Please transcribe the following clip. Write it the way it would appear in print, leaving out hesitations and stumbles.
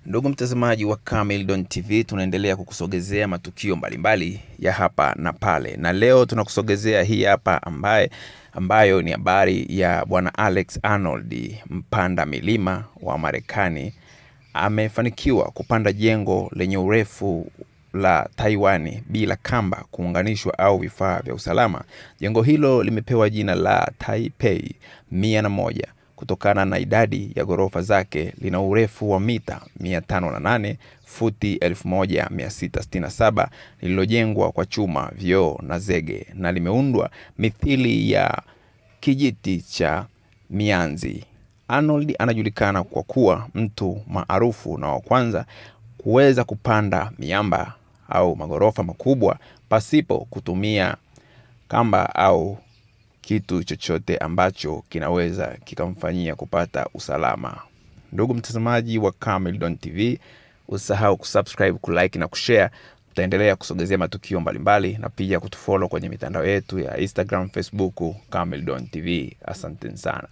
Ndugu mtazamaji wa Camildon TV, tunaendelea kukusogezea matukio mbalimbali ya hapa na pale. Na leo tunakusogezea hii hapa ambayo ni habari ya bwana Alex Honnold, mpanda milima wa Marekani. Amefanikiwa kupanda jengo lenye urefu la Taiwan bila kamba kuunganishwa au vifaa vya usalama. Jengo hilo limepewa jina la Taipei 101 kutokana na idadi ya ghorofa zake. Lina urefu wa mita 508, futi 1667, lililojengwa kwa chuma, vioo na zege, na limeundwa mithili ya kijiti cha mianzi. Honnold anajulikana kwa kuwa mtu maarufu na wa kwanza kuweza kupanda miamba au magorofa makubwa pasipo kutumia kamba au kitu chochote ambacho kinaweza kikamfanyia kupata usalama. Ndugu mtazamaji wa Camildon TV, usahau kusubscribe, kulike na kushare. Tutaendelea kusogezea matukio mbalimbali na pia kutufollow kwenye mitandao yetu ya Instagram, Facebook, Camildon TV. Asante sana.